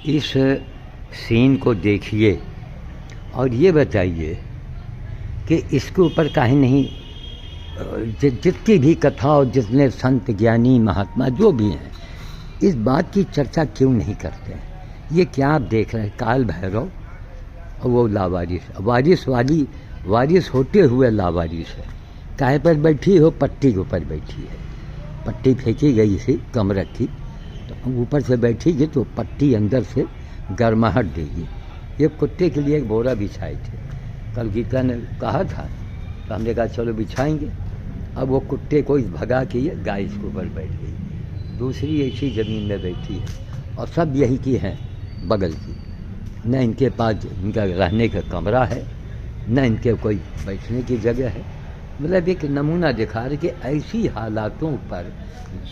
इस सीन को देखिए और ये बताइए कि इसके ऊपर काहे नहीं जितनी भी कथा और जितने संत ज्ञानी महात्मा जो भी हैं इस बात की चर्चा क्यों नहीं करते हैं? ये क्या आप देख रहे हैं, काल भैरव और वो लावारिस वारिस होते हुए लावारिस है। काहे पर बैठी हो? पट्टी के ऊपर बैठी है। पट्टी फेंकी गई थी कमर की, तो ऊपर से बैठेगी तो पट्टी अंदर से गर्माहट देगी। ये कुत्ते के लिए एक बोरा बिछाए थे। कल गीता ने कहा था तो हमने कहा चलो बिछाएंगे। अब वो कुत्ते को इस भगा के ये गाय इसके ऊपर बैठ गई। दूसरी ऐसी ज़मीन में बैठी है और सब यही की हैं बगल की। न इनके पास इनका रहने का कमरा है, न इनके कोई बैठने की जगह है। मतलब एक नमूना दिखा रहे कि ऐसी हालातों पर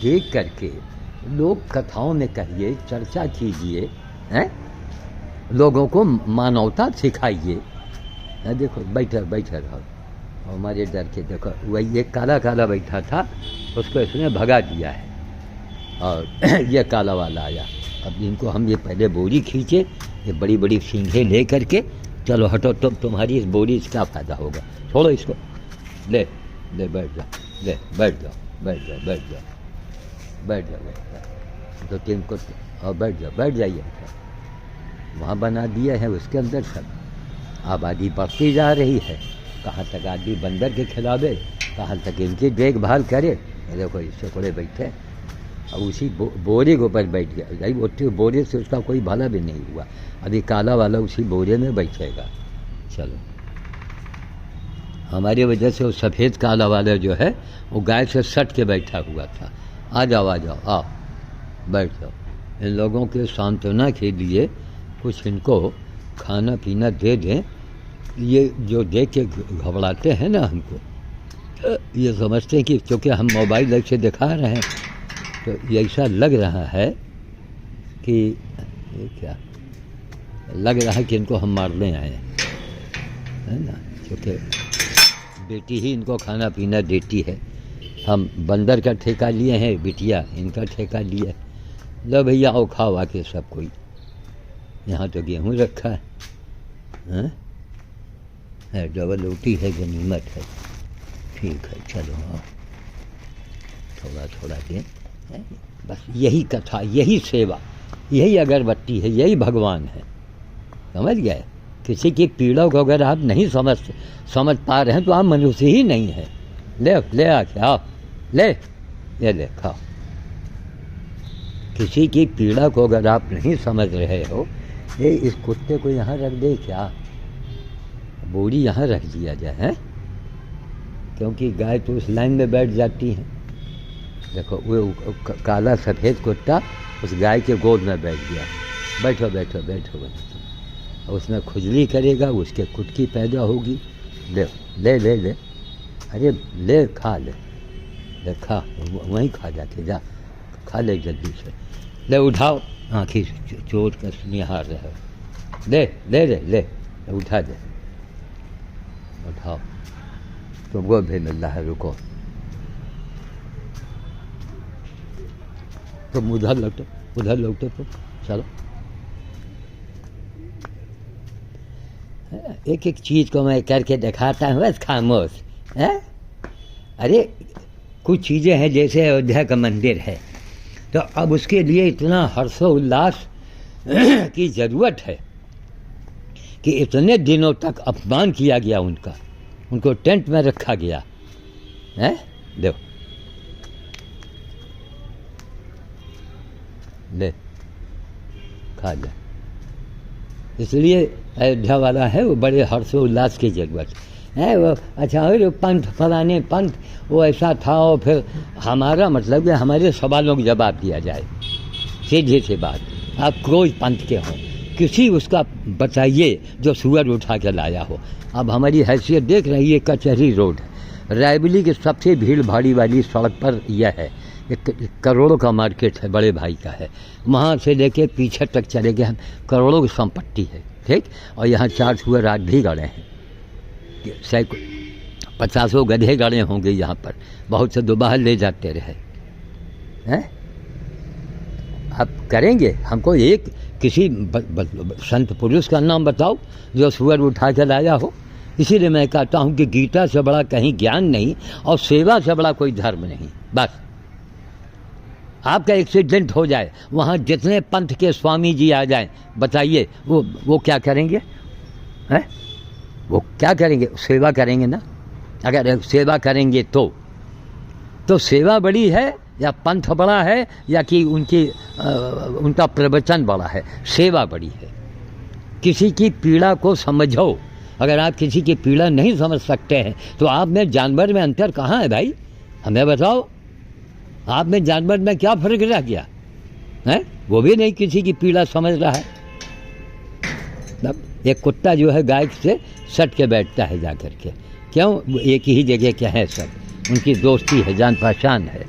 देख करके लोग कथाओं में कहिए, चर्चा कीजिए, हैं, लोगों को मानवता सिखाइए। देखो बैठा रहो, हमारे डर के देखो वही एक काला काला बैठा था, उसको इसने भगा दिया है और ये काला वाला आया। अब इनको हम ये पहले बोरी खींचे, ये बड़ी बड़ी सींघें ले करके चलो हटो, तुम्हारी इस बोरी से क्या फ़ायदा होगा, छोड़ो इसको, ले बैठ जाओ, बैठ जाओ 2-3 को और बैठ जाइए। वहाँ बना दिया है उसके अंदर सब। आबादी बढ़ती जा रही है, कहाँ तक आदमी बंदर के खिलावे, कहाँ तक इनकी देखभाल करे। देखो इससे थोड़े बैठे और उसी बोरे के ऊपर बैठ गया। वो बोरे से उसका कोई भला भी नहीं हुआ। अभी काला वाला उसी बोरे में बैठेगा। चलो हमारी वजह से वो सफ़ेद काला वाला जो है वो गाय से सट के बैठा हुआ था। आ जाओ आओ बैठ जाओ। इन लोगों के सांत्वना के लिए कुछ इनको खाना पीना दे दें। ये जो देख के घबराते हैं ना, हमको ये समझते हैं कि क्योंकि हम मोबाइल ऐसे दिखा रहे हैं तो ये ऐसा लग रहा है कि ये क्या लग रहा है कि इनको हम मारने आए हैं, है ना। क्योंकि बेटी ही इनको खाना पीना देती है। हम बंदर का ठेका लिए हैं, बिटिया इनका ठेका लिया है। लो भैया आओ खाओ आके सब कोई। यहाँ तो गेहूँ रखा है, डबल रोटी है, गनीमत है। ठीक है चलो आओ, थोड़ा थोड़ा दें। बस यही कथा, यही सेवा, यही अगरबत्ती है, यही भगवान है। समझ गए? किसी की पीड़ा को अगर आप नहीं समझ पा रहे हैं तो आप मनुष्य ही नहीं हैं। ले आके आओ, ले खाओ। किसी की पीड़ा को अगर आप नहीं समझ रहे हो, ये इस कुत्ते को यहाँ रख दे क्या, बोरी यहाँ रख दिया जाए, है? क्योंकि गाय तो उस लाइन में बैठ जाती है। देखो वो काला सफ़ेद कुत्ता उस गाय के गोद में बैठ गया। बैठो। उसमें खुजली करेगा, उसके कुटकी पैदा होगी। ले अरे ले खा, ले खा, वहीं खा जाके जा, खा ले जल्दी से। ले उठाओ, आँखी चोट का निहार रहे हो। ले उठा दे, उठाओ। तुमको भी मिल रहा है, रुको। तुम उधर लौटो तुम, चलो। एक चीज़ को मैं करके दिखाता हूँ, बस खामोश है। अरे कुछ चीज़ें हैं, जैसे अयोध्या का मंदिर है, तो अब उसके लिए इतना हर्षोल्लास की ज़रूरत है कि इतने दिनों तक अपमान किया गया उनको टेंट में रखा गया है। देखो ले खा जा। इसलिए अयोध्या वाला है वो बड़े हर्षोल्लास की ज़रूरत है। वो अच्छा हो पंथ फलाने पंथ वो ऐसा था, और फिर हमारा मतलब कि हमारे सवालों का जवाब दिया जाए। सीधी सी बात, आप कोई पंथ के हों, किसी उसका बताइए जो सुअर उठा के लाया हो। अब हमारी हैसियत देख रही है, कचहरी रोड है, रायबली की सबसे भीड़ भाड़ी वाली सड़क पर यह है। एक करोड़ों का मार्केट है, बड़े भाई का है। वहाँ से लेके पीछे तक चले गए हम, करोड़ों की संपत्ति है, ठीक। और यहाँ 4 सुअर आज भी गड़े हैं, 50 गधे गड़े होंगे यहाँ पर। बहुत से दोबाहर ले जाते रहे हैं। आप करेंगे, हमको एक किसी संत पुरुष का नाम बताओ जो सुअर उठा कर लाया हो। इसीलिए मैं कहता हूँ कि गीता से बड़ा कहीं ज्ञान नहीं और सेवा से बड़ा कोई धर्म नहीं। बस आपका एक्सीडेंट हो जाए, वहाँ जितने पंथ के स्वामी जी आ जाएं, बताइए वो क्या करेंगे? हैं? वो क्या करेंगे? सेवा करेंगे ना। अगर सेवा करेंगे तो सेवा बड़ी है या पंथ बड़ा है या कि उनका प्रवचन बड़ा है? सेवा बड़ी है। किसी की पीड़ा को समझो। अगर आप किसी की पीड़ा नहीं समझ सकते हैं तो आप में जानवर में अंतर कहाँ है भाई? हमें बताओ, आप में जानवर में क्या फर्क रह गया है? वो भी नहीं किसी की पीड़ा समझ रहा है। एक कुत्ता जो है गाय से सट के बैठता है जा कर के, क्यों? एक ही जगह के हैं सब, उनकी दोस्ती है, जान पहचान है।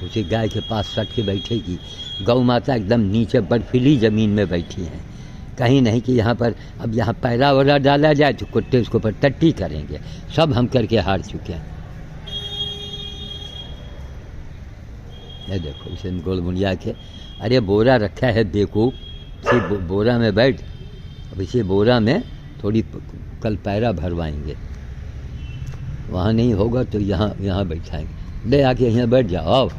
उसी गाय के पास सट के बैठेगी। गौ माता एकदम नीचे बर्फीली ज़मीन में बैठी हैं, कहीं नहीं कि यहाँ पर अब यहाँ पैरा वैरा डाला जाए तो कुत्ते उसके ऊपर टट्टी करेंगे। सब हम करके हार चुके हैं। ये देखो इसे गोल मुड़िया के, अरे बोरा रखा है बेवकूफ़, इसी बोरा में बैठ। अब इसी बोरा में थोड़ी कल पैरा भरवाएंगे, वहाँ नहीं होगा तो यहाँ बैठाएंगे। ले आके यहाँ बैठ जाओ। आओ,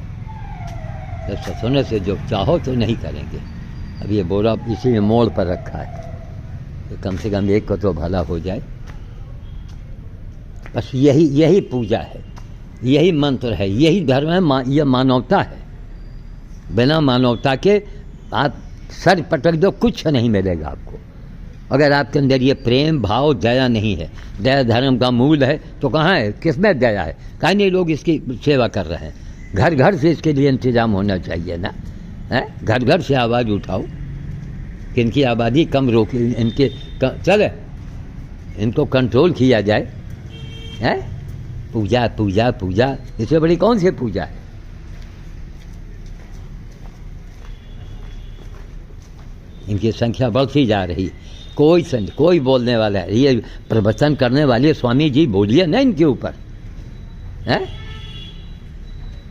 सोने से जो चाहो तो नहीं करेंगे। अब ये बोरा इसी में मोड़ पर रखा है, तो कम से कम एक को तो भला हो जाए। बस यही पूजा है, यही मंत्र है, यही धर्म है। यह मानवता है। बिना मानवता के आप सर पटक दो, कुछ नहीं मिलेगा आपको। अगर आपके अंदर ये प्रेम भाव दया नहीं है, दया धर्म का मूल है, तो कहाँ है? किसमें दया है? कहीं नहीं लोग इसकी सेवा कर रहे हैं। घर घर से इसके लिए इंतजाम होना चाहिए ना, है? घर घर से आवाज़ उठाओ कि इनकी आबादी कम रोकी, इनके चले इनको कंट्रोल किया जाए। है? पूजा पूजा पूजा, इससे बड़ी कौन सी पूजा है? इनकी संख्या बढ़ती जा रही। कोई बोलने वाला है? ये प्रवचन करने वाले स्वामी जी बोलिए ना इनके ऊपर। है?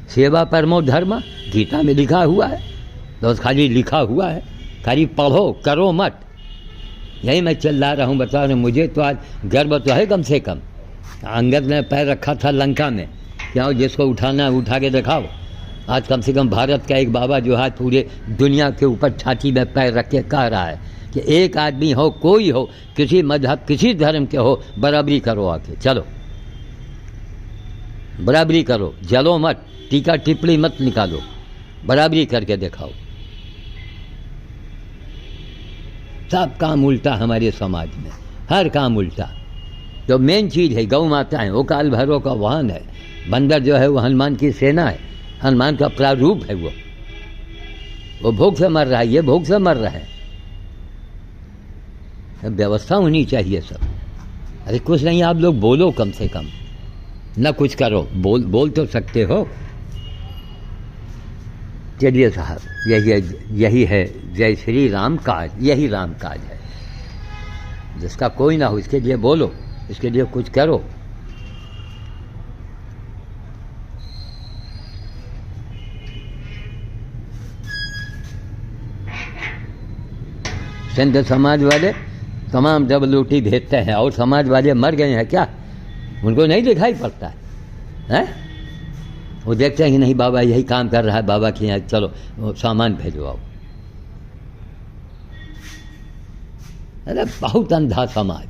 सेवा परमो धर्म गीता में लिखा हुआ है, तो खाली लिखा हुआ है, खाली पढ़ो, करो मत। यही मैं चिल्ला रहा हूँ, बता रहा हूँ। मुझे तो आज गर्व तो है कम से कम। अंगद ने पैर रखा था लंका में, क्या जिसको उठाना उठा के दिखाओ। आज कम से कम भारत का एक बाबा जो आज पूरे दुनिया के ऊपर छाती में पैर रख के कह रहा है कि एक आदमी हो, कोई हो, किसी मजहब किसी धर्म के हो, बराबरी करो। आके चलो बराबरी करो, जलो मत, टीका टिप्पणी मत निकालो, बराबरी करके दिखाओ। सब काम उल्टा हमारे समाज में, हर काम उल्टा। जो मेन चीज़ है गौ माता है, वो काल भैरव का वाहन है। बंदर जो है वो हनुमान की सेना है, हनुमान का प्रारूप है। वो भूख से मर रहा है, ये भूख से मर रहा है। व्यवस्था होनी चाहिए सब। अरे कुछ नहीं, आप लोग बोलो कम से कम, न कुछ करो, बोल तो सकते हो। चलिए साहब, यही है जय श्री राम काज, यही राम काज है। जिसका कोई ना हो इसके लिए बोलो, इसके लिए कुछ करो। सिंध समाज वाले तमाम डबलूटी भेजते हैं और समाज वाले मर गए हैं क्या? उनको नहीं दिखाई पड़ता है? वो देखते हैं कि नहीं बाबा यही काम कर रहा है, बाबा के यहाँ चलो सामान भेजवाओ। अरे बहुत अंधा समाज,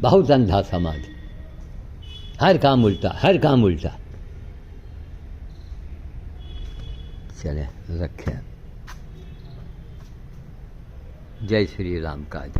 बहुत अंधा समाज। हर काम उल्टा, हर काम उल्टा। चले रखें। जय श्री राम काज।